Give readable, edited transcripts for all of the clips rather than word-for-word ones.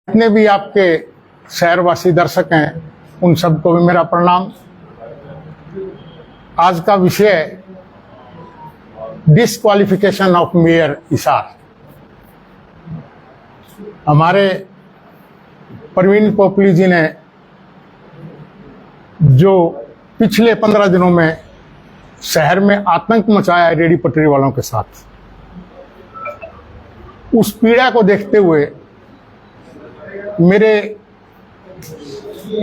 जितने भी आपके शहरवासी दर्शक हैं उन सबको भी मेरा प्रणाम। आज का विषय डिस्क्वालिफिकेशन ऑफ मेयर हिसार। हमारे परवीन पोपली जी ने जो पिछले 15 दिनों में शहर में आतंक मचाया है रेडी पटरी वालों के साथ, उस पीड़ा को देखते हुए मेरे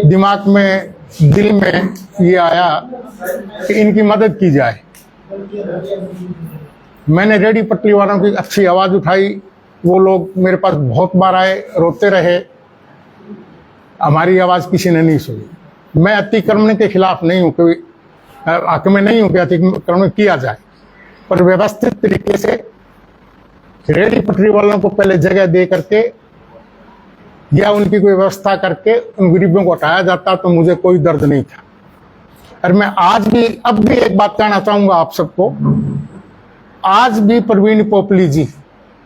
दिमाग में, दिल में ये आया कि इनकी मदद की जाए। मैंने रेडी पटरी वालों की अच्छी आवाज़ उठाई। वो लोग मेरे पास बहुत बार आए, रोते रहे, हमारी आवाज़ किसी ने नहीं सुनी। मैं अतिक्रमण के खिलाफ नहीं हूँ, कोई हक में नहीं हूँ कि अतिक्रमण किया जाए, पर व्यवस्थित तरीके से रेडी पटरी वालों को पहले जगह दे करके या उनकी कोई व्यवस्था करके उन गरीबों को हटाया जाता तो मुझे कोई दर्द नहीं था। और मैं आज भी, अब भी एक बात कहना चाहूंगा आप सबको, आज भी परवीन पोपली जी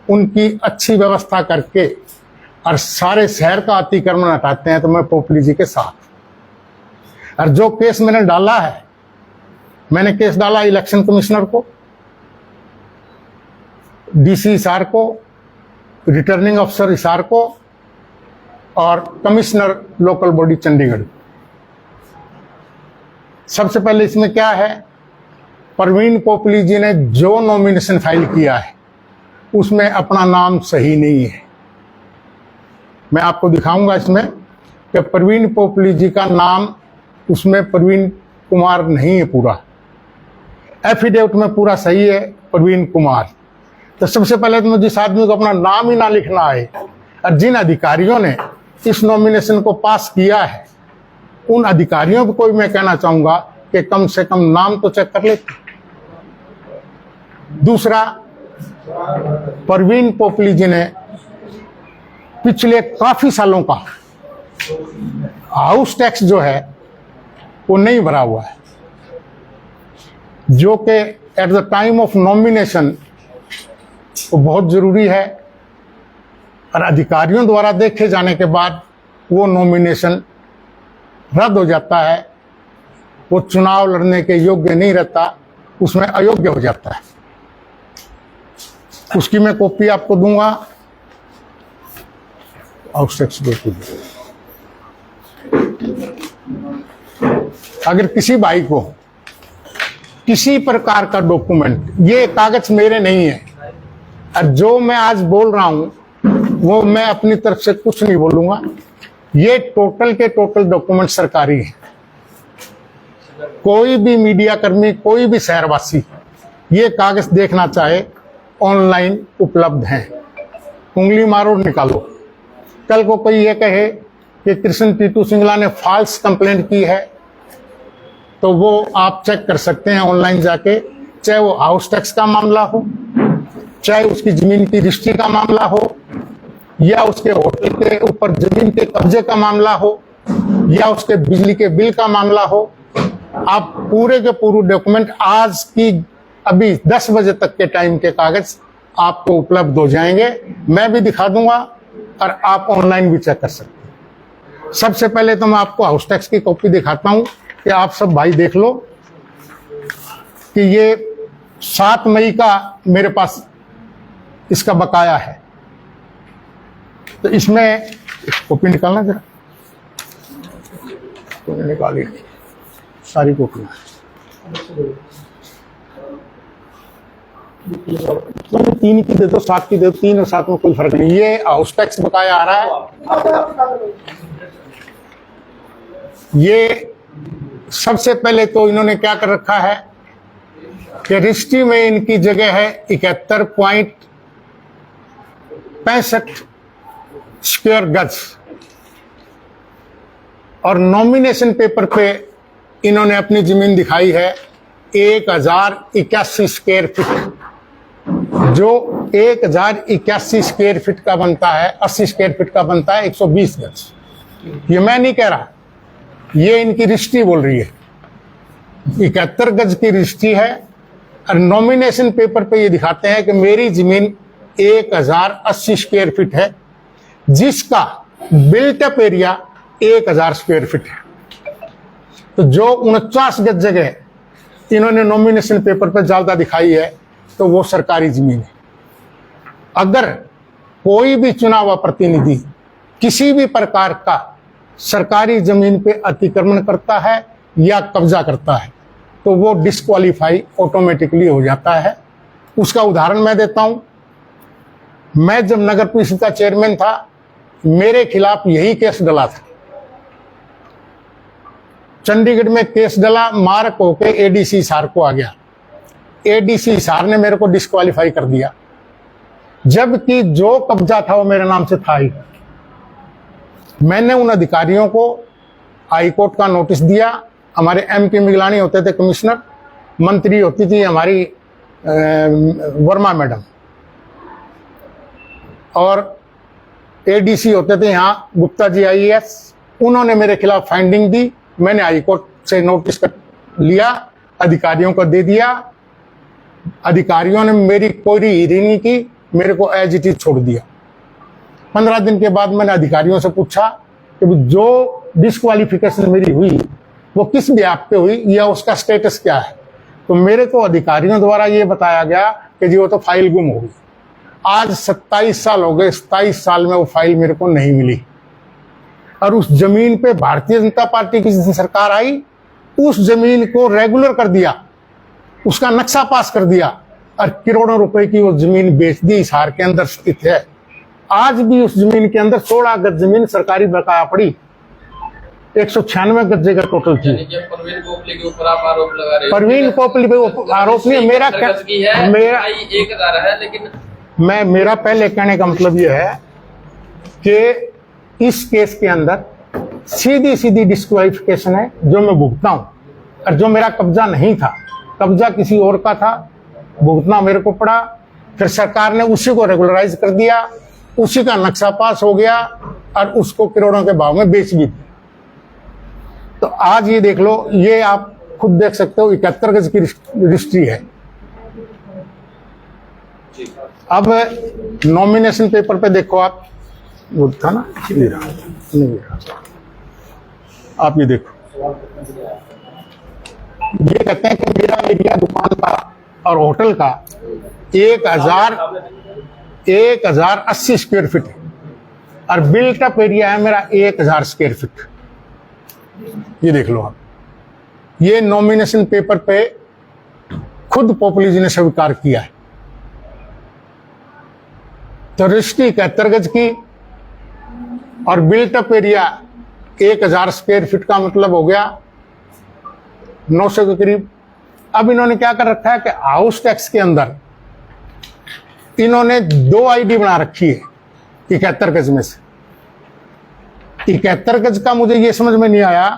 उनकी अच्छी व्यवस्था करके और सारे शहर का अतिक्रमण हटाते हैं तो मैं पोपली जी के साथ। और जो केस मैंने डाला है, मैंने केस डाला इलेक्शन कमिश्नर को, डीसी हिसार को, रिटर्निंग अफसर हिसार को और कमिश्नर लोकल बॉडी चंडीगढ़। सबसे पहले इसमें क्या है, परवीन पोपली जी ने जो नॉमिनेशन फाइल किया है उसमें अपना नाम सही नहीं है। मैं आपको दिखाऊंगा इसमें कि परवीन पोपली जी का नाम उसमें परवीन कुमार नहीं है, पूरा एफिडेविट में पूरा सही है परवीन कुमार। तो सबसे पहले तो जिस आदमी को अपना नाम ही ना लिखना है और जिन अधिकारियों ने इस नॉमिनेशन को पास किया है उन अधिकारियों को मैं कहना चाहूंगा कि कम से कम नाम तो चेक कर लेते। दूसरा, परवीन पोपली जी ने पिछले काफी सालों का हाउस टैक्स जो है वो नहीं भरा हुआ है, जो कि at the time of nomination वो बहुत जरूरी है। और अधिकारियों द्वारा देखे जाने के बाद वो नॉमिनेशन रद्द हो जाता है, वो चुनाव लड़ने के योग्य नहीं रहता, उसमें अयोग्य हो जाता है। उसकी मैं कॉपी आपको दूंगा। अगर किसी भाई को किसी प्रकार का डॉक्यूमेंट, ये कागज मेरे नहीं है और जो मैं आज बोल रहा हूं वो मैं अपनी तरफ से कुछ नहीं बोलूंगा, ये टोटल के टोटल डॉक्यूमेंट सरकारी है। कोई भी मीडिया कर्मी, कोई भी शहरवासी ये कागज देखना चाहे ऑनलाइन उपलब्ध हैं, उंगली मारो निकालो। कल को कोई ये कहे कि कृष्ण टीटू सिंगला ने फॉल्स कंप्लेंट की है तो वो आप चेक कर सकते हैं ऑनलाइन जाके, चाहे वो हाउस टैक्स का मामला हो, चाहे उसकी जमीन की रजिस्ट्री का मामला हो, या उसके होटल के ऊपर जमीन के कब्जे का मामला हो, या उसके बिजली के बिल का मामला हो। आप पूरे के पूरे डॉक्यूमेंट आज की अभी 10 बजे तक के टाइम के कागज आपको उपलब्ध हो जाएंगे। मैं भी दिखा दूंगा और आप ऑनलाइन भी चेक कर सकते हैं। सबसे पहले तो मैं आपको हाउस टैक्स की कॉपी दिखाता हूं कि आप सब भाई देख लो कि ये 7 मई का मेरे पास इसका बकाया है। तो इसमें कॉपी निकालना जरा, तो निकाली सारी कॉपी। तो 3 की दे दो, 7 की दे दो, 3 और 7 में कोई फर्क नहीं। ये हाउस टैक्स बकाया आ रहा है। ये सबसे पहले तो इन्होंने क्या कर रखा है कि रजिस्ट्री में इनकी जगह है 71.65 स्क्वायर गज और नॉमिनेशन पेपर पे इन्होंने अपनी जमीन दिखाई है 1081 स्क्वायर फीट, जो 1081 स्क्वायर फीट का बनता है, 80 स्क्वायर फीट का बनता है 120 गज। ये मैं नहीं कह रहा, ये इनकी रजिस्ट्री बोल रही है। 71 गज की रजिस्ट्री है और नॉमिनेशन पेपर पे ये दिखाते हैं कि मेरी जमीन 1080 स्क्वायर फीट है, जिसका बिल्टअप एरिया 1000 स्क्वायर फीट है। तो जो 49 गज जगह इन्होंने नॉमिनेशन पेपर पर ज्यादा दिखाई है तो वो सरकारी जमीन है। अगर कोई भी चुना हुआ प्रतिनिधि किसी भी प्रकार का सरकारी जमीन पे अतिक्रमण करता है या कब्जा करता है तो वो डिस्क्वालीफाई ऑटोमेटिकली हो जाता है। उसका उदाहरण मैं देता हूं। मैं जब नगर परिषद का चेयरमैन था, मेरे खिलाफ यही केस डला था। चंडीगढ़ में केस डला, मार्क होके एडीसी हिसार को आ गया। एडीसी हिसार ने मेरे को डिस्क्वालीफाई कर दिया, जबकि जो कब्जा था वो मेरे नाम से था ही। मैंने उन अधिकारियों को हाईकोर्ट का नोटिस दिया। हमारे एमके मिगलानी होते थे कमिश्नर, मंत्री होती थी हमारी वर्मा मैडम, और एडीसी होते थे यहाँ गुप्ता जी आईएएस। उन्होंने मेरे खिलाफ फाइंडिंग दी। मैंने हाईकोर्ट से नोटिस लिया, अधिकारियों को दे दिया। अधिकारियों ने मेरी कोई हिरी नहीं की, मेरे को एज इट इज छोड़ दिया। 15 दिन के बाद मैंने अधिकारियों से पूछा कि जो डिस्क्वालिफिकेशन मेरी हुई वो किस ब्याप पे हुई या उसका स्टेटस क्या है। तो मेरे को अधिकारियों द्वारा ये बताया गया कि जी वो तो फाइल गुम हो गई। आज 27 साल हो गए, 27 साल में वो फाइल मेरे को नहीं मिली। और उस जमीन पे भारतीय जनता पार्टी की सरकार आई, उस जमीन को रेगुलर कर दिया, उसका नक्शा पास कर दिया और करोड़ों रुपए की वो जमीन बेच दी। हिसार के अंदर स्थित है। आज भी उस जमीन के अंदर 16 गज जमीन सरकारी बकाया पड़ी। 196 गज जगह टोटल थी। परवीन पोपली के ऊपर आप आरोप लगा रहे हो। परवीन पोपली पे आरोप नहीं, मेरा 1000 है, लेकिन मेरा पहले कहने का मतलब यह है कि इस केस के अंदर सीधी सीधी डिस्क्वालिफिकेशन है जो मैं भुगता हूं, और जो मेरा कब्जा नहीं था, कब्जा किसी और का था, भुगतना मेरे को पड़ा। फिर सरकार ने उसी को रेगुलराइज कर दिया, उसी का नक्शा पास हो गया और उसको करोड़ों के भाव में बेच भी दिया। तो आज ये देख लो, ये आप खुद देख सकते हो, 71 गज की रजिस्ट्री है। अब नॉमिनेशन पेपर पे देखो आप, वो था ना, नहीं आप ये देखो, ये कहते हैं कि मेरा एरिया दुकान का और होटल का 1080 स्क्वायर फीट है और बिल्टअप एरिया है मेरा 1000 स्क्वायर फीट। ये देख लो आप, ये नॉमिनेशन पेपर पे खुद पोपली जी ने स्वीकार किया है। तो रजिस्ट्री 71 गज की और बिल्टअप एरिया 1000 स्क्वायर फीट का मतलब हो गया 900 के करीब। अब इन्होंने क्या कर रखा है कि हाउस टैक्स के अंदर इन्होंने 2 आईडी बना रखी है 71 गज में से। 71 गज का मुझे ये समझ में नहीं आया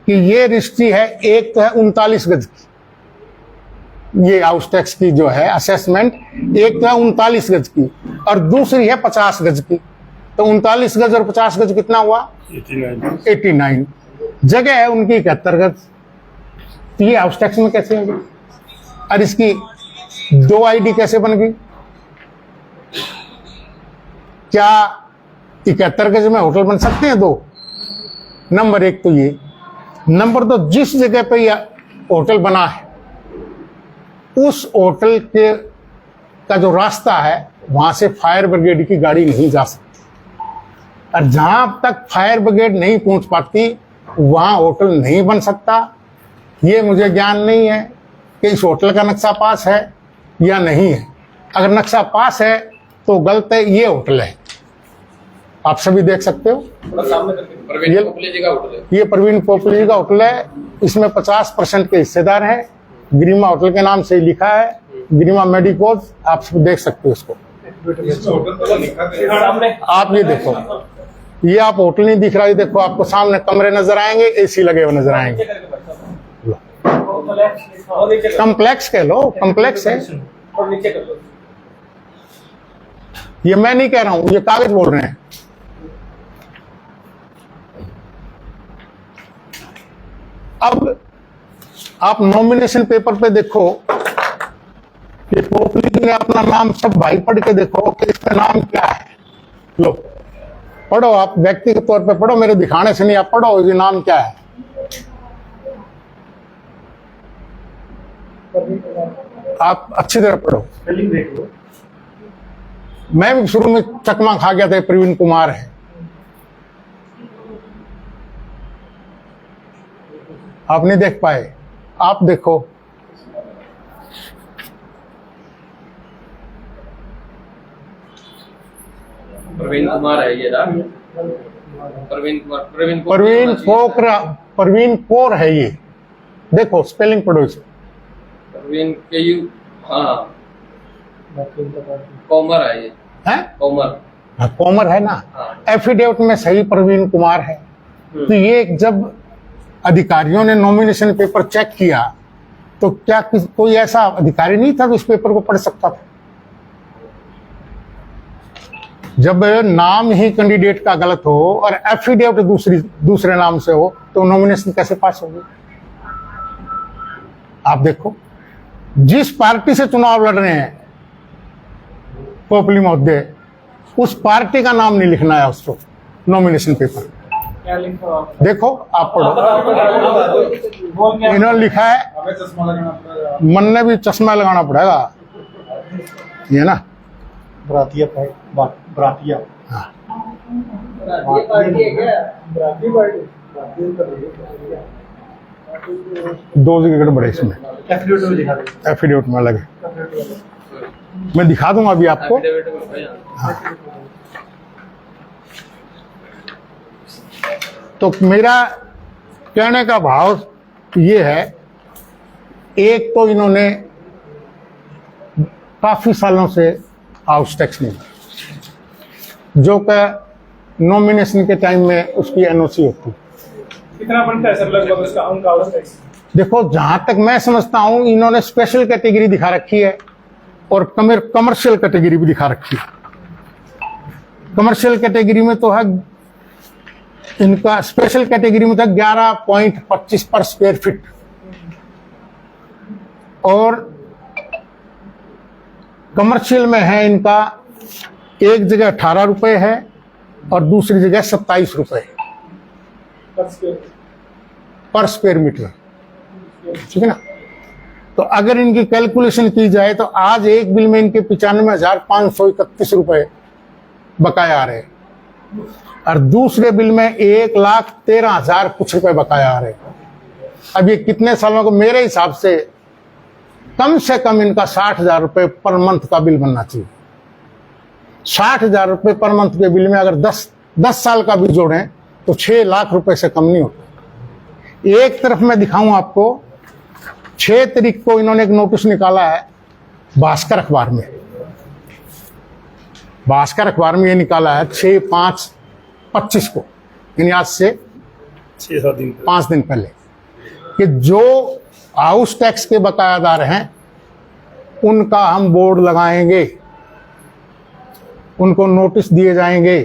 कि ये रजिस्ट्री है, एक तो है 39 गज की, ये हाउस टैक्स की जो है असेसमेंट, एक तो है 39 गज की और दूसरी है 50 गज की। तो 39 गज और 50 गज कितना हुआ? 89 जगह है उनकी 71 गज। तो ये हाउस टैक्स में कैसे होगी और इसकी 2 आईडी कैसे बन गई? क्या 71 गज में होटल बन सकते हैं 2? नंबर 1 तो ये। नंबर 2, जिस जगह पे यह होटल बना है उस होटल के का जो रास्ता है वहां से फायर ब्रिगेड की गाड़ी नहीं जा सकती, और जहां तक फायर ब्रिगेड नहीं पहुंच पाती वहां होटल नहीं बन सकता। ये मुझे ज्ञान नहीं है कि इस होटल का नक्शा पास है या नहीं है। अगर नक्शा पास है तो गलत है, ये होटल है, आप सभी देख सकते हो। ये परवीन पोपली जी का होटल है। इसमें 50% के हिस्सेदार हैं। गरिमा होटल के नाम से लिखा है, गरिमा मेडिकोज, आप सब देख सकते हो इसको। आप ये देखो, ये आप होटल नहीं दिख रहा है, देखो आपको सामने कमरे नजर आएंगे, एसी लगे हुए नजर आएंगे। कम्प्लेक्स कह लो, कम्प्लेक्स है। ये मैं नहीं कह रहा हूं, ये कागज बोल रहे हैं। अब आप नॉमिनेशन पेपर पे देखो कि पोपली जी ने अपना नाम सब भाई पढ़ के देखो कि इसका नाम क्या है। लो, पढ़ो, आप व्यक्तिगत तौर पे पढ़ो, मेरे दिखाने से नहीं, आप पढ़ो ये नाम क्या है। आप अच्छी तरह पढ़ो। स्पेलिंग देख लो। मैं भी शुरू में चकमा खा गया था, प्रवीण कुमार है। आप नहीं देख पाए, आप देखो। प्रवीण कुमार है ये ना, प्रवीण कुमार, प्रवीण कौर है ये। देखो स्पेलिंग पढ़ो इसको। प्रवीण के यू, हाँ कोमर है ये, है कोमर। कोमर है ना। हाँ। एफिडेविट में सही प्रवीण कुमार है। तो ये जब अधिकारियों ने नॉमिनेशन पेपर चेक किया तो क्या कोई ऐसा अधिकारी नहीं था जो इस पेपर को पढ़ सकता था? जब नाम ही कैंडिडेट का गलत हो और एफिडेविट दूसरे नाम से हो तो नॉमिनेशन कैसे पास होगी? आप देखो, जिस पार्टी से चुनाव लड़ रहे हैं पोपली महोदय, उस पार्टी का नाम नहीं लिखना है उसको नॉमिनेशन पेपर। क्या लिखा आप? देखो, आप पढ़ो। इन्होंने लिखा है, हमें चश्मा लगाना पड़ेगा। मन ने भी चश्मा लगाना पड़ेगा, ये ना। बरातिया बरातिया हाँ। पार्टी है क्या? बराती पार्टी। दो जगह गड़बड़ है इसमें, एफिडेविट में दिखा दे। एफिडेविट में लगे। एफिडेविट में। मैं दिखा दूंगा अभी आपको। एफिडेविट में है। हाँ। तो मेरा कहने का भाव ये है, एक तो इन्होंने काफी सालों से हाउस टैक्स नहीं भरा, जो कि नॉमिनेशन के टाइम में उसकी एनओसी होती। कितना बनता है सर लगभग उसका उनका हाउस टैक्स? देखो, जहां तक मैं समझता हूं इन्होंने स्पेशल कैटेगरी दिखा रखी है और कमर्शियल कैटेगरी भी दिखा रखी है। कमर्शियल कैटेगरी में तो है इनका, स्पेशल कैटेगरी में था 11.25 पर स्क्वायर फीट और कमर्शियल में है इनका एक जगह 18 रुपए है और दूसरी जगह 27 रुपए पर स्क्वायर मीटर। ठीक है ना। तो अगर इनकी कैलकुलेशन की जाए तो आज एक बिल में इनके 95,531 रुपए बकाया आ रहे हैं और दूसरे बिल में 1,13,000 कुछ रुपए बकाया आ रहे हैं। अब ये कितने सालों को, मेरे हिसाब से कम इनका 60,000 रुपए पर मंथ का बिल बनना चाहिए। 60,000 रुपए पर मंथ के बिल में अगर 10 साल का बिल जोड़ें तो 6 लाख रुपए से कम नहीं होता। एक तरफ मैं दिखाऊं आपको, 6 तारीख को इन्होंने एक नोटिस निकाला है भास्कर अखबार में। भास्कर अखबार में ये निकाला है 6/5/25 को, यानी आज से 6-7 दिन 5 दिन पहले, कि जो हाउस टैक्स के बकायादार हैं उनका हम बोर्ड लगाएंगे, उनको नोटिस दिए जाएंगे।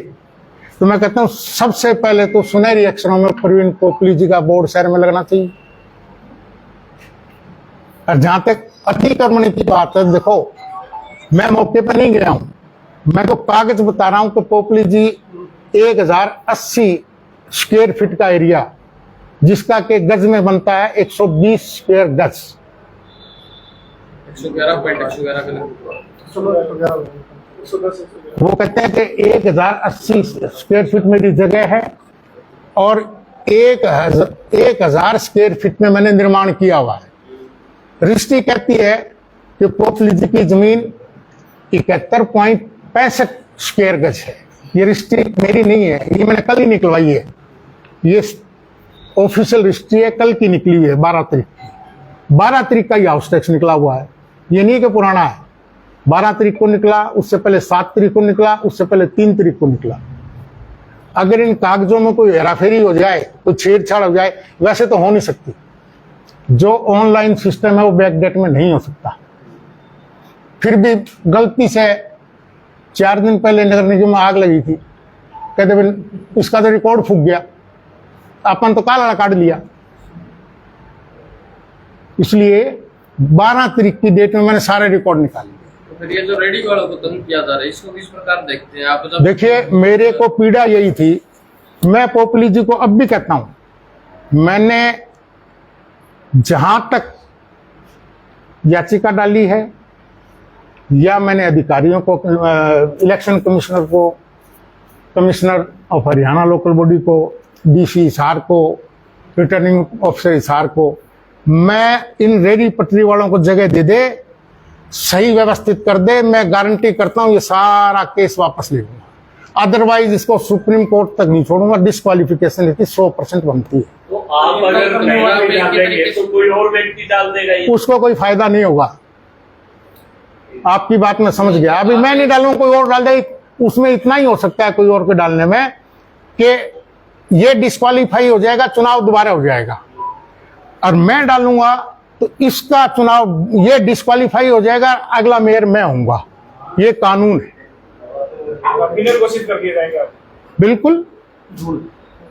तो मैं कहता हूं सबसे पहले तो सुनहरी अक्षरों में प्रवीण पोपली जी का बोर्ड शहर में लगना चाहिए। और जहां तक अतिक्रमण की बात है, देखो मैं मौके पर नहीं गया हूं, मैं तो कागज बता रहा हूं कि पोपली जी 1080 स्क्वायर फीट का एरिया, जिसका के गज में बनता है 120 स्क्वायर गज। 111 वो कहते हैं कि 1080 स्क्वायर फीट मेरी जगह है और 1000 स्क्वायर फीट में मैंने निर्माण किया हुआ है। रजिस्ट्री कहती है कि पोपली जी की जमीन 71.65 स्क्वायर गज है। ये रजिस्ट्री मेरी नहीं है, ये मैंने कल ही निकलवाई है। ये ऑफिशियल रजिस्ट्री है, कल की निकली हुई है, 12 तारीख। 12 तारीख का ही हाउस टैक्स निकला हुआ है, ये नहीं कि पुराना है। 12 तारीख को निकला, उससे पहले 7 तारीख को निकला, उससे पहले 3 तारीख को निकला। अगर इन कागजों में कोई हेराफेरी हो जाए, कोई छेड़छाड़ हो जाए, वैसे तो हो नहीं सकती। जो ऑनलाइन सिस्टम है वो बैकडेट में नहीं हो सकता। फिर भी गलती से 4 दिन पहले नगर निगम में आग लगी थी, कहते भाई इसका तो रिकॉर्ड फूक गया, अपन तो काला काट लिया। इसलिए 12 तारीख की डेट में मैंने सारे रिकॉर्ड निकाल लिए। फिर ये जो रेडी वालों को तंग किया जा रहा है, इसको किस प्रकार देखते हैं आप? जब देखिए, मेरे को पीड़ा यही थी, मैं पोपली जी को अब भी कहता हूं, मैंने जहां तक याचिका डाली है या मैंने अधिकारियों को, इलेक्शन कमिश्नर को, commissioner of Haryana local body को, डीसी हिसार को, रिटर्निंग ऑफिसर हिसार को, मैं इन रेडी पटरी वालों को जगह दे दे, सही व्यवस्थित कर दे, मैं गारंटी करता हूं ये सारा केस वापस ले लूंगा। अदरवाइज इसको सुप्रीम कोर्ट तक नहीं छोड़ूंगा। डिस्क्वालिफिकेशन इसकी 100% बनती है। तो आप अगर नहीं डाल देंगे तो कोई और व्यक्ति डाल देगा ये? उसको कोई फायदा नहीं होगा। आपकी बात मैं समझ गया। अभी मैं नहीं डालूंगा, कोई और डाल दे। उसमें इतना ही हो सकता है कोई और को डालने में कि ये डिस्क्वालीफाई हो जाएगा, चुनाव दोबारा हो जाएगा, और मैं डालूंगा तो इसका चुनाव, ये डिस्क्वालीफाई हो जाएगा, अगला मेयर मैं होऊंगा। ये कानून है, विनर घोषित कर दिए जाएंगे आप? बिल्कुल,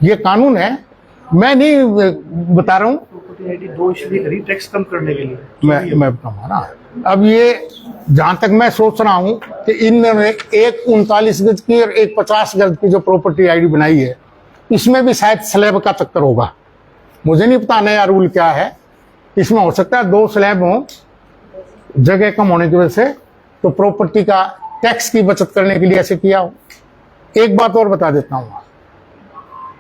ये कानून है। मैं नहीं बता रहा हूं, 2 इसलिए करी टैक्स कम करने के लिए। मैं बताऊंगा ना। अब ये जहां तक मैं सोच रहा हूं कि इनने एक 39 गज की और एक 50 गज की जो प्रॉपर्टी आईडी बनाई है, इसमें भी शायद स्लैब का चक्कर होगा। मुझे नहीं पता नया रूल क्या है। इसमें हो सकता है 2 स्लैब हो, जगह कम होने की वजह से, तो प्रॉपर्टी का टैक्स की बचत करने के लिए ऐसे किया हो। एक बात और बता देता हूं,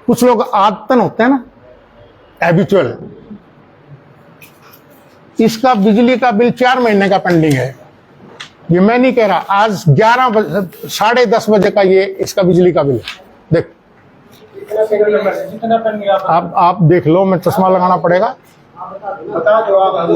कुछ लोग आदतन होते हैं ना, हैबिचुअल। इसका बिजली का बिल 4 महीने का पेंडिंग है। ये मैं नहीं कह रहा, आज 11 बजे, 10:30 बजे का ये इसका बिजली का बिल है। देख, कितना पेंडिंग आप देख लो, मैं चश्मा लगाना पड़ेगा। बता दो आप।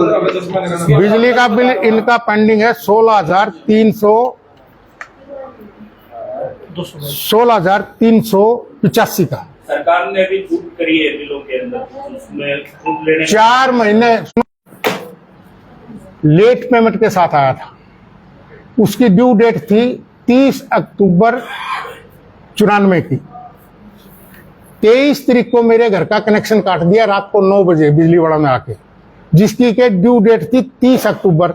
बिजली का बिल इनका पेंडिंग है 16,385 का। सरकार ने भी छूट करी है बिलों के अंदर, उसमें छूट लेने 4 महीने लेट पेमेंट के साथ आया था। उसकी ड्यू डेट थी 30 अक्टूबर 94 की। 23 तारीख को मेरे घर का कनेक्शन काट दिया रात को 9 बजे बिजली वाला में आके, जिसकी के ड्यू डेट थी 30 अक्टूबर,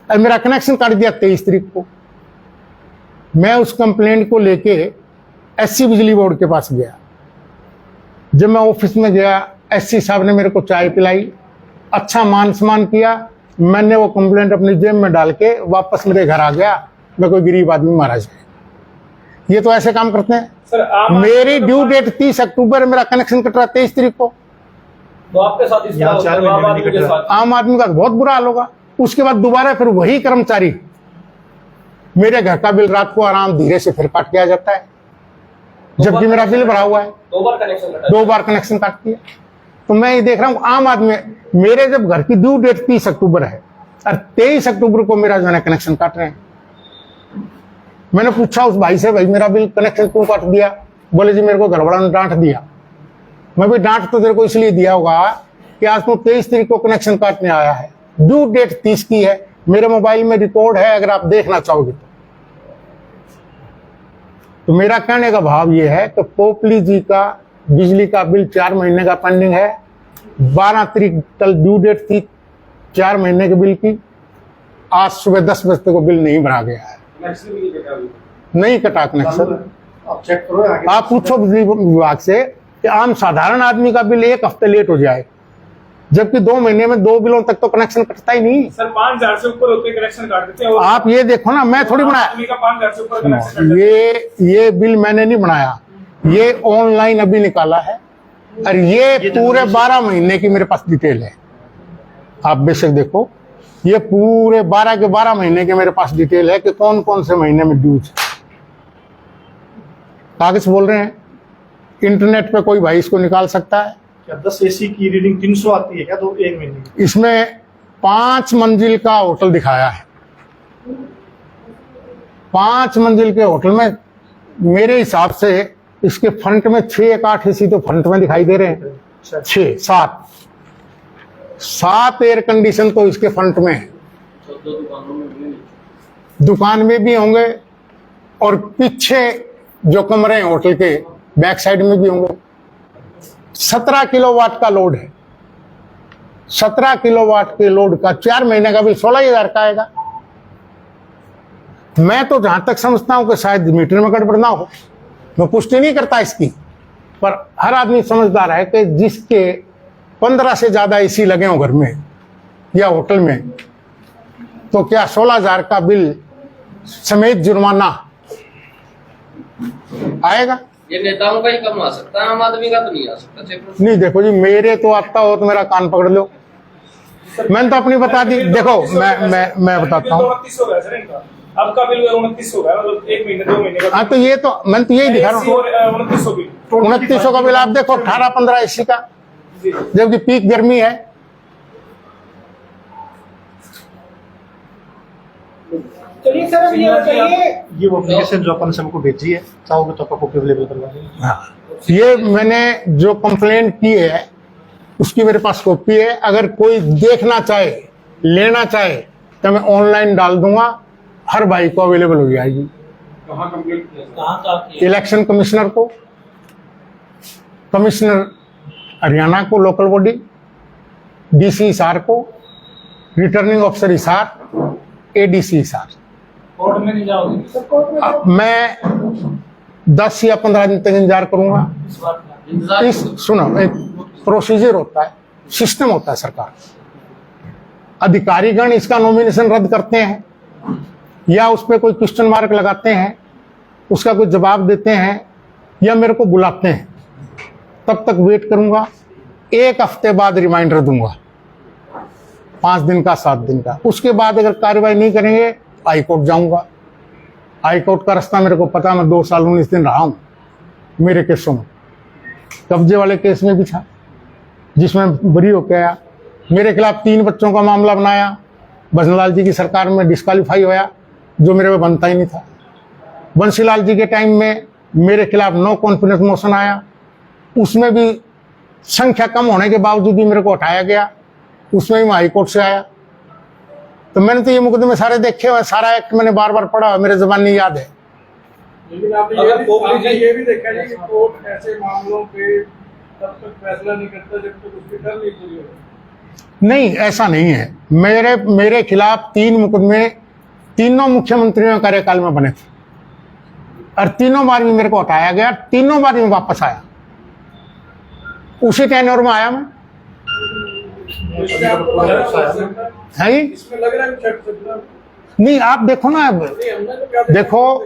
और मेरा कनेक्शन काट दिया 23 तारीख को। मैं उस कंप्लेंट को लेके एससी बिजली बोर्ड के पास गया। जब मैं ऑफिस में गया, एससी साहब ने मेरे को चाय पिलाई, अच्छा मान सम्मान किया। मैंने वो कंप्लेंट अपनी जेब में डाल के वापस मेरे घर आ गया। मैं कोई गरीब आदमी महाराज है, ये तो ऐसे काम करते हैं। सर, मेरी ड्यू डेट 30 अक्टूबर, मेरा कनेक्शन कट रहा 23 तारीख को। तो आपके साथ इस यहाँ 4 महीने में नहीं कट रहा। आम आदमी का बहुत बुरा हाल होगा। उसके बाद दोबारा फिर वही कर्मचारी मेरे घर का बिल रात को आराम धीरे से फिर काट के आ जाता है, जबकि मेरा बिल भरा हुआ है। 2 बार कनेक्शन कटा। 2 बार कनेक्शन काट दिया। तो मैं ये देख रहा हूँ, आम आदमी, मेरे जब घर की ड्यू डेट 30 अक्टूबर है और 23 अक्टूबर को मेरा जो है कनेक्शन काट रहे हैं। मैंने पूछा उस भाई से, भाई मेरा बिल कनेक्शन क्यों काट दिया? बोले जी मेरे को घरवाला ने डांट दिया। मैं भी डांट तो तेरे को इसलिए दिया होगा कि आज तो 23 तारीख को कनेक्शन काटने आया है, ड्यू डेट 30 की है। मेरे मोबाइल में रिकॉर्ड है, अगर आप देखना चाहोगे तो मेरा कहने का भाव यह है कि पोपली जी का बिजली का बिल 4 महीने का पेंडिंग है। 12 तारीख कल ड्यू डेट थी 4 महीने के बिल की। आज सुबह 10 बजे तक बिल नहीं भरा गया है, नहीं कटा कनेक्शन। आप चेक करो आगे। आप पूछो बिजली विभाग से कि आम साधारण आदमी का बिल 1 हफ्ते लेट हो जाए, जबकि 2 महीने में 2 बिलों तक तो कनेक्शन कटता ही नहीं। सर 5000 से ऊपर होते कनेक्शन काट देते हैं। आप ये देखो ना, मैं थोड़ी बनाया आदमी का 5000 से ऊपर कनेक्शन काट देते हैं। ये बिल मैंने नहीं बनाया, ये ऑनलाइन अभी निकाला है, और ये पूरे 12 महीने की मेरे पास डिटेल है। आप बेशक देखो, ये पूरे 12 के 12 महीने के मेरे पास डिटेल है कि कौन कौन से महीने में ड्यूज है। कागज बोल रहे हैं, इंटरनेट पे कोई भाई इसको निकाल सकता है। क्या 10 एसी की रीडिंग 300 आती है क्या? तो 1 महीने की। इसमें 5 मंजिल का होटल दिखाया है। 5 मंजिल के होटल में मेरे हिसाब से इसके फ्रंट में 6 या 8 एसी तो फ्रंट में दिखाई दे रहे हैं। 6 7 एयर कंडीशन तो इसके फ्रंट में है। 14 दुकानों में भी दुकान में भी होंगे, और पीछे जो कमरे हैं होटल के बैक साइड में भी होंगे। 17 किलोवाट का लोड है। 17 किलोवाट के लोड का 4 महीने का बिल 16,000 का आएगा। मैं तो जहां तक समझता हूं कि शायद मीटर में गड़बड़ ना हो, मैं पुष्टि नहीं करता इसकी, पर हर आदमी समझदार है कि जिसके 15 से ज्यादा एसी लगे हो घर में या होटल में, तो क्या 16,000 का बिल समेत जुर्माना आएगा? ये नेताओं का ही कम आ सकता है, आम आदमी का तो नहीं आ सकता। चेक नहीं, देखो जी, मेरे तो आता हो तो मेरा कान पकड़ लो, मैंने तो अपनी बता दी। देखो मैं बताता हूँ। 29 हो गया सर इनका, आपका बिल 29 हो गया, मतलब 1 महीने 2 महीने का। हाँ, तो ये तो मैंने तो यही दिखा रहा हूँ। 2900 बिल, 2900 का बिल आप देखो, 18-15 एसी का, जबकि पीक गर्मी है। चलिए सर, अब ये बताइए, ये वो एप्लीकेशन जो अपन से हमको भेजी है, चाहोगे तो आपको कॉपी अवेलेबल करवा देंगे। हाँ, ये मैंने जो कंप्लेंट की है उसकी मेरे पास कॉपी है। अगर कोई देखना चाहे, लेना चाहे, तो मैं ऑनलाइन डाल दूंगा, हर भाई को अवेलेबल हो जाएगी। कहाँ कंप्लीट किया? कहाँ इलेक्शन कमिश्नर को, कमिश्नर हरियाणा को, लोकल बॉडी, डीसी हिसार को, returning officer Hisar, ADC Hisar. Court में नहीं जाओगे? मैं 10 या 15 दिन तक इंतजार करूंगा। इस बात का इस सुनो, एक प्रोसीजर होता है, सिस्टम होता है सरकार। अधिकारीगण इसका नॉमिनेशन रद्द करते हैं या उस पर कोई क्वेश्चन मार्क लगाते हैं, उसका कोई जवाब देते हैं या मेरे को बुलाते हैं, तब तक वेट करूंगा। 1 हफ्ते बाद रिमाइंडर दूंगा, 5 दिन का, 7 दिन का। उसके बाद अगर कार्रवाई नहीं करेंगे हाई कोर्ट जाऊंगा। हाई कोर्ट का रास्ता मेरे को पता, मैं 2 साल 19 दिन रहा हूं मेरे केसों में। कब्जे वाले केस में भी था जिसमें बरी होकर आया, मेरे खिलाफ 3 बच्चों का मामला बनाया, बंसीलाल जी की सरकार में डिस्क्वालीफाई होया, जो मेरे में बनता ही नहीं था। बंसीलाल जी के टाइम में मेरे खिलाफ नो कॉन्फिडेंस मोशन आया, उसमें भी संख्या कम होने के बावजूद भी मेरे को हटाया गया, उसमें भी मैं हाईकोर्ट से आया। तो मैंने तो ये मुकदमे सारे देखे हुए, सारा एक्ट मैंने बार बार पढ़ा, मेरे जबानी याद है। लेकिन आपने ये भी देखा है कि कोर्ट ऐसे मामलों पे तब तक फैसला नहीं करता जब तक उसकी डर नहीं पूरी हो। नहीं, ऐसा नहीं है। मेरे खिलाफ 3 मुकदमे तीनों मुख्यमंत्रियों के कार्यकाल में बने थे और तीनों बार भी मेरे को हटाया गया, तीनों बार भी वापस आया, उसी टेन्योर में आया मैं। है जी? इसमें लग रहा है नहीं, आप देखो ना, अब देखो,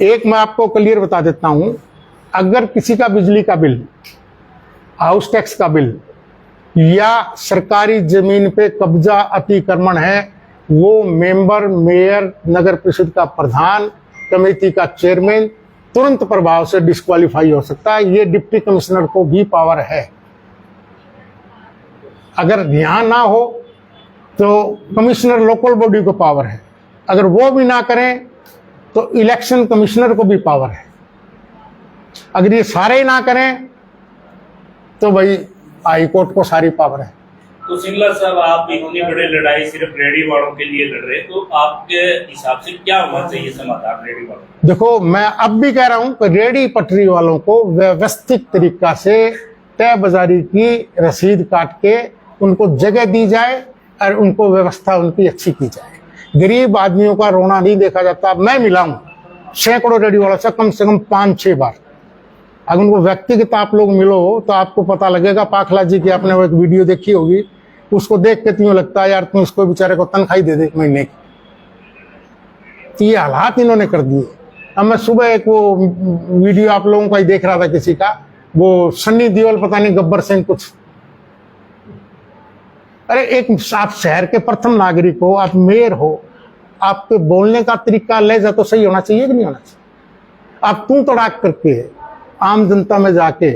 एक मैं आपको क्लियर बता देता हूं, अगर किसी का बिजली का बिल, हाउस टैक्स का बिल या सरकारी जमीन पे कब्जा अतिक्रमण है, वो मेंबर, मेयर, नगर परिषद का प्रधान, कमेटी का चेयरमैन तुरंत प्रभाव से डिस्क्वालीफाई हो सकता है। ये डिप्टी कमिश्नर को भी पावर है। अगर यहां ना हो तो कमिश्नर लोकल बॉडी को पावर है, अगर वो भी ना करें तो इलेक्शन कमिश्नर को भी पावर है। अगर ये सारे ही ना करें तो भाई हाई कोर्ट को सारी पावर है। तो सिंगला साहब, आप इतनी बड़ी लड़ाई सिर्फ रेडी वालों के लिए लड़ रहे, तो आपके हिसाब से क्या होना चाहिए समाधान रेडी वालों? देखो, मैं अब भी कह रहा हूं कि रेडी पटरी वालों को व्यवस्थित तरीका से तय बाजारी की रसीद काट के उनको जगह दी जाए और उनको व्यवस्था उनकी अच्छी की जाए। गरीब आदमियों का रोना नहीं देखा जाता। मैं मिला हूं सैकड़ों रेडी वालों से कम 5-6 बार। अगर उनको व्यक्तिगत आप लोग मिलो तो आपको पता लगेगा। पाखला जी की आपने वो एक वीडियो देखी होगी, उसको देख के तुम्हें लगता है यार तुम इसको बेचारे को तनख्वाही दे दे महीने की। तो ये हालात इन्होंने कर दिए। अब मैं सुबह एक वो वीडियो आप लोगों का ही देख रहा था किसी का, वो सन्नी देओल पता नहीं गब्बर सिंह कुछ। अरे एक आप शहर के प्रथम नागरिक हो, आप मेयर हो, आपके बोलने का तरीका लहजा तो सही होना चाहिए कि नहीं होना चाहिए? आप तू तड़ाक करके आम जनता में जाके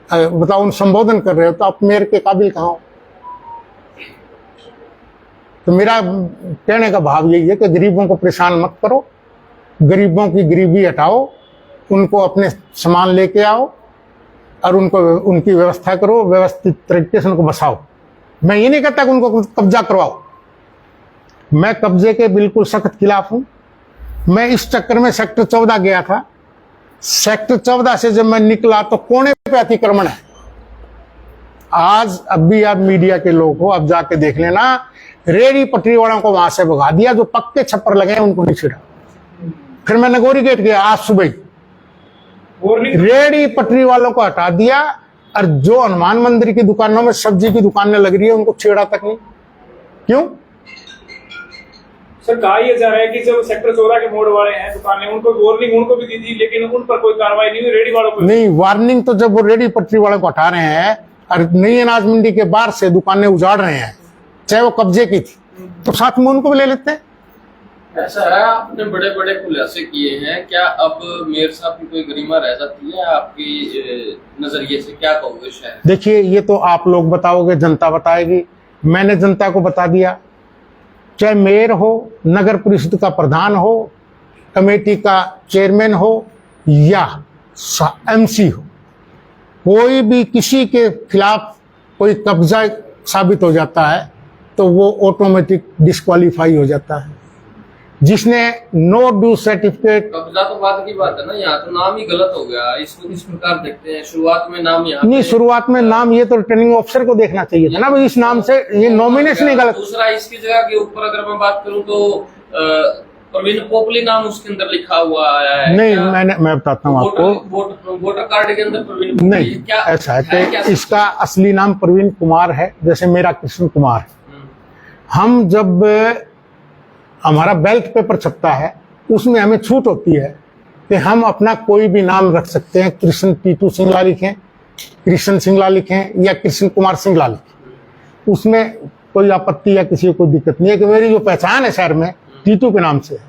बताओ संबोधन कर रहे हो तो आप मेयर के काबिल कहाँ हो? तो मेरा कहने का भाव यही है कि गरीबों को परेशान मत करो, गरीबों की गरीबी हटाओ, उनको अपने सामान लेके आओ और उनको उनकी व्यवस्था करो, व्यवस्थित तरीके से उनको बसाओ। मैं ये नहीं कहता कि उनको कब्जा करवाओ, मैं कब्जे के बिल्कुल सख्त खिलाफ हूं। मैं इस चक्कर में सेक्टर 14 गया था। सेक्टर 14 से जब मैं निकला तो कोने पे अतिक्रमण है। आज अब भी आप मीडिया के लोग हो, अब जाके देख लेना, रेडी पटरी वालों को वहां से भगा दिया, जो पक्के छप्पर लगे हैं उनको नहीं छेड़ा। फिर मैं नगोरी गेट गया आज सुबह ही, रेडी पटरी वालों को हटा दिया, और जो हनुमान मंदिर की दुकानों में सब्जी की दुकानें लग रही है उनको छेड़ा तक नहीं। क्यों? सर कहा यह जा रहा है कि जो सेक्टर 14 के मोड़ वाले हैं दुकानें, उनको वार्निंग उनको भी दी थी, लेकिन उन पर कोई कार्रवाई नहीं हुई, रेडी वालों को नहीं। वार्निंग तो जब वो रेडी पटरी वालों को हटा रहे हैं और नई अनाज मंडी के बाहर से दुकानें उजाड़ रहे हैं, चाहे वो कब्जे की थी, तो साथ में उनको भी ले लेते हैं। ऐसा है, आपने बड़े बड़े खुलासे किए हैं, क्या अब मेयर साहब की कोई गरिमा रह जाती है आपकी नजरिए से? क्या कहोगे शायद? देखिए, ये तो आप लोग बताओगे, जनता बताएगी। मैंने जनता को बता दिया, चाहे मेयर हो, नगर परिषद का प्रधान हो, कमेटी का चेयरमैन हो या एमसी हो, कोई भी किसी के खिलाफ कोई कब्जा साबित हो जाता है तो वो ऑटोमेटिक डिस्क्वालीफाई हो जाता है। जिसने नो ड्यू सर्टिफिकेट, कब्जा तो बात की बात है ना, यहाँ तो नाम ही गलत हो गया। इसको किस प्रकार देखते हैं? शुरुआत में नाम यहाँ नहीं, शुरुआत में नाम ये तो रिटर्निंग ऑफिसर को देखना चाहिए था ना भाई, इस नाम से ये नॉमिनेशन ही गलत। दूसरा, इसकी जगह के ऊपर अगर मैं बात करूँ तो प्रवीण पोपली नाम उसके अंदर लिखा हुआ आया है। नहीं, मैं बताता हूँ आपको, वोटर कार्ड के अंदर प्रवीण नहीं, क्या ऐसा है कि इसका असली नाम प्रवीण कुमार है, जैसे मेरा कृष्ण कुमार है। हम जब हमारा बैलेट पेपर छपता है उसमें हमें छूट होती है कि हम अपना कोई भी नाम रख सकते हैं। कृष्ण टीटू सिंगला लिखें, कृष्ण सिंगला लिखें या कृष्ण कुमार सिंगला लिखें, उसमें कोई आपत्ति या किसी को कोई दिक्कत नहीं है। कि मेरी जो पहचान है शहर में टीटू के नाम से है,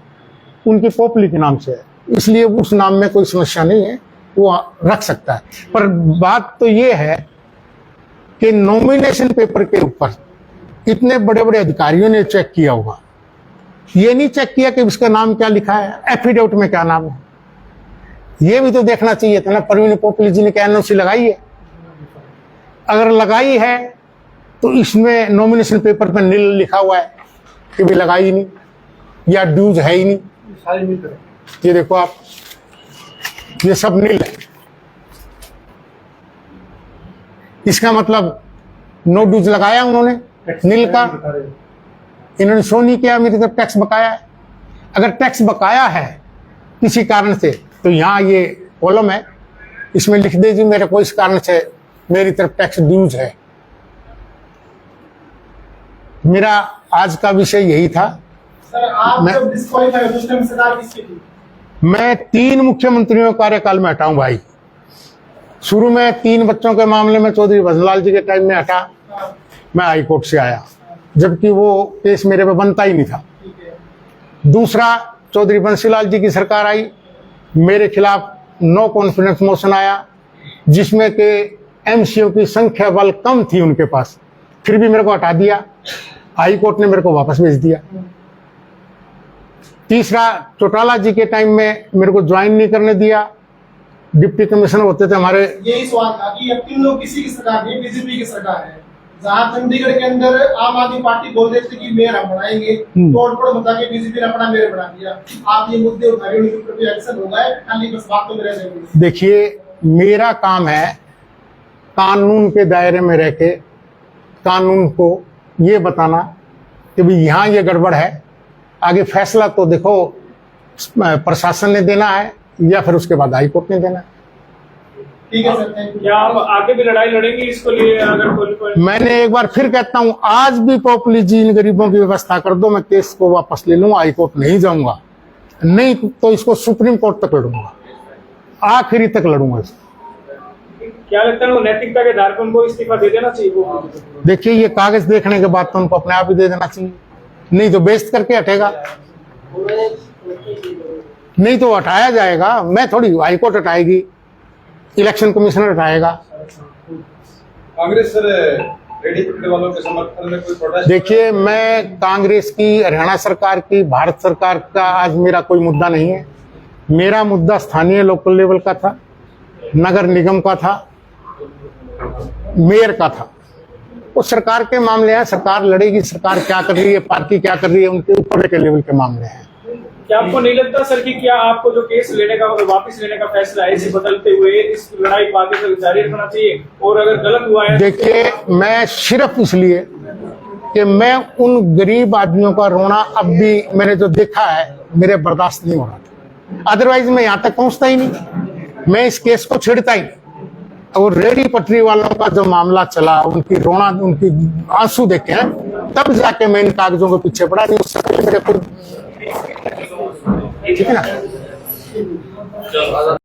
उनकी पोपली के नाम से है, इसलिए उस नाम में कोई समस्या नहीं है, वो रख सकता है। पर बात तो ये है कि नॉमिनेशन पेपर के ऊपर इतने बड़े बड़े अधिकारियों ने चेक किया होगा, ये नहीं चेक किया कि इसका नाम क्या लिखा है, एफिडेविट में क्या नाम है। ये भी तो देखना चाहिए था ना, प्रवीण पोपली जी ने क्या एनओसी लगाई है? अगर लगाई है तो इसमें नॉमिनेशन पेपर पर नील लिखा हुआ है कि भी लगाई ही नहीं या ड्यूज है ही नहीं। ये देखो आप, ये सब नील है, इसका मतलब नो ड्यूज लगाया उन्होंने नील का। इन्होंने शो नहीं किया मेरी तरफ टैक्स बकाया है। अगर टैक्स बकाया है किसी कारण से तो यहाँ ये कॉलम है, इसमें लिख दीजिए मेरे को इस कारण से मेरी तरफ टैक्स ड्यूज है। मेरा आज का विषय यही था। सर आप जब डिस्क्वालीफाई हुए उस टाइम सरकार किसकी थी? मैं 3 मुख्यमंत्रियों के कार्यकाल में हटाऊं भाई। शुरू में 3 बच्चों के मामले में चौधरी भजनलाल जी के टाइम में हटा, मैं हाई कोर्ट से आया, जबकि वो केस मेरे पे बनता ही नहीं था। दूसरा, चौधरी बंसीलाल जी की सरकार आई, मेरे खिलाफ नो कॉन्फिडेंस मोशन आया, जिसमें कि एमसीओ की संख्या बल कम थी उनके पास, फिर भी मेरे को हटा दिया, हाई कोर्ट ने मेरे को वापस भेज दिया। तीसरा, चौटाला जी के टाइम में मेरे को ज्वाइन नहीं करने दिया, डिप्टी कमिश्नर होते थे हमारे। यही सवाल था कि अब 3 लोग किसी की सरकार नहीं, बीजेपी की सरकार है, जहाँ चंडीगढ़ के अंदर आम आदमी पार्टी बोल रहे थे कि मेयर हम बनाएंगे, तोड़-फोड़ बता के बीजेपी ने अपना मेयर बना दिया। आप ये मुद्दे उठाए, उनके ऊपर भी एक्शन होगा, खाली बस बातों में रह जाएंगे? देखिए, मेरा काम है कानून के दायरे में रह के कानून को ये बताना कि भाई यहाँ ये गड़बड़ है। आगे फैसला तो देखो प्रशासन ने देना है या फिर उसके बाद हाई कोर्ट ने देना है। ठीक है सर, थैंक यू। या आप आगे भी लड़ाई लड़ेंगे इसको लिए? अगर कोई मैंने एक बार फिर कहता हूं, आज भी पोपली जी इन गरीबों की व्यवस्था कर दो, मैं केस को वापस ले लूंगा, हाई कोर्ट नहीं जाऊंगा, नहीं तो इसको सुप्रीम कोर्ट तक लड़ूंगा, आखिरी तक लड़ूंगा इसको। क्या लगता है, नैतिकता के आधार पर उनको इस्तीफा दे देना चाहिए? वो देखिए, ये कागज देखने के बाद तो उनको अपने आप ही दे देना चाहिए, नहीं तो बेइज्जत करके हटेगा, नहीं तो हटाया जाएगा। मैं थोड़ी, हाई कोर्ट हटाएगी, इलेक्शन कमिश्नर हटाएगा। कांग्रेस सर रेडी पटरी वालों के समर्थन में कोई प्रोटेस्ट? देखिए, मैं कांग्रेस की, हरियाणा सरकार की, भारत सरकार का आज मेरा कोई मुद्दा नहीं है। मेरा मुद्दा स्थानीय लोकल लेवल का था, नगर निगम का था, मेयर का था। वो सरकार के मामले हैं, सरकार लड़ेगी, सरकार क्या कर रही है, पार्टी क्या कर रही है, उनके ऊपर के लेवल के मामले हैं। क्या आपको नहीं लगता सर कि क्या आपको जो केस लेने का वापस लेने का फैसला है, इसे बदलते हुए इस लड़ाई को आगे तक जारी रखना चाहिए? और अगर गलत हुआ है, देखिए, मैं सिर्फ इसलिए कि मैं उन गरीब आदमियों का रोना अब भी मैंने जो देखा है मेरे बर्दाश्त नहीं हो रहा था। अदरवाइज मैं यहाँ तक पहुंचता ही नहीं, मैं इस केस को छेड़ता ही नहीं। और रेहड़ी पटरी वालों का जो मामला चला, उनकी रोना, उनकी आंसू देखे हैं, तब जाके मैं इन कागजों के पीछे पड़ा। नहीं उससे पहले मेरे खुद, ठीक है ना।